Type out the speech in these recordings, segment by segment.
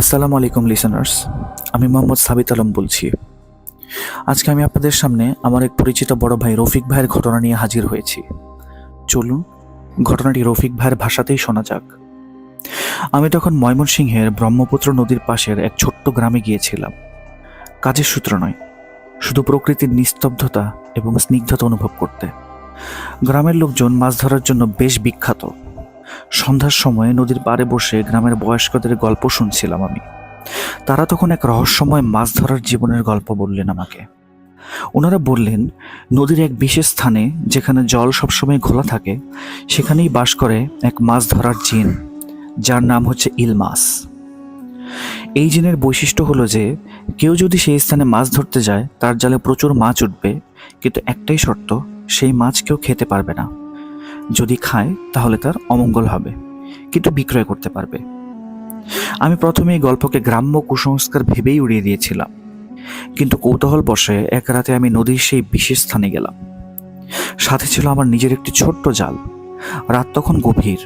আসসালামু আলাইকুম লিসেনার্স। আমি মোহাম্মদ সাবিত আলম বলছি। আজকে আমি আপনাদের সামনে আমার এক পরিচিত বড় ভাই রফিক ভাইয়ের ঘটনা নিয়ে হাজির হয়েছি। চলুন ঘটনাটি রফিক ভাইয়ের ভাষাতেই শোনা যাক। আমি তখন ময়মনসিংহের ব্রহ্মপুত্র নদীর পাশের এক ছোট্ট গ্রামে গিয়েছিলাম। কাজের সূত্র নয়, শুধু প্রকৃতির নিস্তব্ধতা এবং স্নিগ্ধতা অনুভব করতে। গ্রামের লোকজন মাছ ধরার জন্য বেশ বিখ্যাত। সন্ধ্যার সময় নদীর পাড়ে বসে গ্রামের বয়স্কদের গল্প শুনছিলাম আমি। তারা তখন এক রহস্যময় মাছ ধরার জীবনের গল্প বললেন আমাকে। ওনারা বললেন, নদীর এক বিশেষ স্থানে যেখানে জল সবসময় ঘোলা থাকে, সেখানেই বাস করে এক মাছ ধরার জিন, যার নাম হচ্ছে ইলমাস। এই জিনের বৈশিষ্ট্য হলো যে কেউ যদি সেই স্থানে মাছ ধরতে যায় তার জালে প্রচুর মাছ উঠবে, কিন্তু একটাই শর্ত, সেই মাছ কেউ খেতে পারবে না। যদি খায় তাহলে তার অমঙ্গল হবে, কিন্তু বিক্রয় করতে পারবে। আমি প্রথমে এই গল্পকে গ্রাম্য কুসংস্কার ভেবেই উড়িয়ে দিয়েছিলাম, কিন্তু কৌতূহল বশে এক রাতে আমি নদীর সেই বিশেষ স্থানে গেলাম। সাথে ছিল আমার নিজের একটি ছোট্ট জাল। রাত তখন গভীর,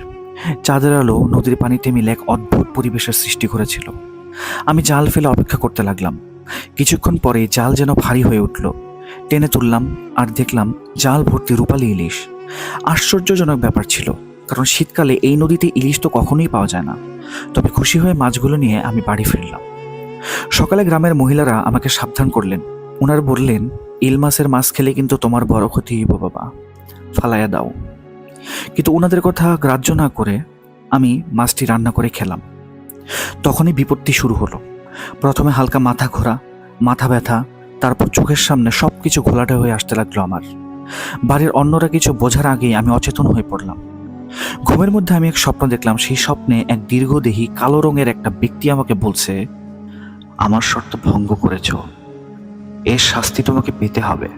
চাঁদের আলো নদীর পানিতে মিলে এক অদ্ভুত পরিবেশের সৃষ্টি করেছিল। আমি জাল ফেলে অপেক্ষা করতে লাগলাম। কিছুক্ষণ পরে জাল যেন ভারী হয়ে উঠল। টেনে তুললাম আর দেখলাম জাল ভর্তি রূপালী ইলিশ। আশ্চর্যজনক ব্যাপার ছিল, কারণ শীতকালে এই নদীতে ইলিশ তো কখনোই পাওয়া যায় না। তবে খুশি হয়ে মাছগুলো নিয়ে আমি বাড়ি ফিরলাম। সকালে গ্রামের মহিলারা আমাকে সাবধান করলেন। ওনারা বললেন, ইলমাসের মাছ খেলে কিন্তু তোমার বড় ক্ষতি হইব বাবা, ফালাইয়া দাও। কিন্তু ওনাদের কথা গ্রাহ্য না করে আমি মাছটি রান্না করে খেলাম। তখনই বিপত্তি শুরু হলো। প্রথমে হালকা মাথা ঘোরা, মাথা ব্যথা, তারপর চোখের সামনে সবকিছু ঘোলাটে হয়ে আসতে লাগলো আমার। বাড়ির অন্যরা কিছু বোঝার আগেই আমি অচেতন হয়ে পড়লাম। ঘুমের মধ্যে আমি এক স্বপ্ন দেখলাম। সেই স্বপ্নে এক দীর্ঘদেহী কালো রঙের একটা ব্যক্তি আমাকে বলছে, আমার শর্ত ভঙ্গ করেছ, এর শাস্তি তোমাকে পেতে হবে।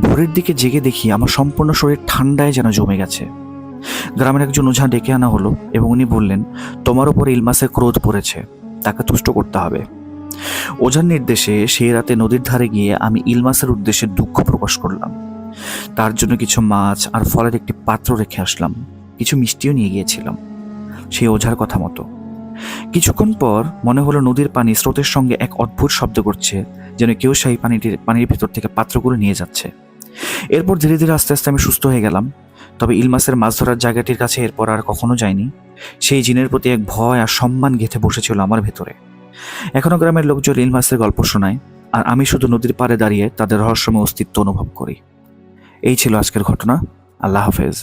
ভোরের দিকে জেগে দেখি আমার সম্পূর্ণ শরীর ঠান্ডায় যেন জমে গেছে। গ্রামের একজন ওঝা ডেকে আনা হলো এবং উনি বললেন, তোমার উপর ইলমাসের ক্রোধ পড়েছে, তাকে তুষ্ট করতে হবে। ওঝার নির্দেশে সেই রাতে নদীর ধারে গিয়ে আমি ইলমাসের উদ্দেশ্যে দুঃখ প্রকাশ করলাম। তার জন্য কিছু মাছ আর ফলের একটি পাত্র রেখে আসলাম, কিছু মিষ্টিও নিয়ে গিয়েছিলাম সেই ওঝার কথা মতো। কিছুক্ষণ পর মনে হলো নদীর পানি স্রোতের সঙ্গে এক অদ্ভুত শব্দ করছে, যেন কেউ সেই পানির ভিতর থেকে পাত্রগুলো নিয়ে যাচ্ছে। এরপর ধীরে ধীরে আস্তে আস্তে আমি সুস্থ হয়ে গেলাম। তবে ইলমাসের মাছ ধরার জায়গাটির কাছে এরপর আর কখনো যাইনি। সেই জিনের প্রতি এক ভয় আর সম্মান গেঁথে বসেছিল আমার ভেতরে। এখনো গ্রামের লোকজন ইলমাসের গল্প শোনায়, আর আমি শুধু নদীর পাড়ে দাঁড়িয়ে তাদের রহস্যময় অস্তিত্ব অনুভব করি। এই ছিল আজকের ঘটনা। আল্লাহ হাফেজ।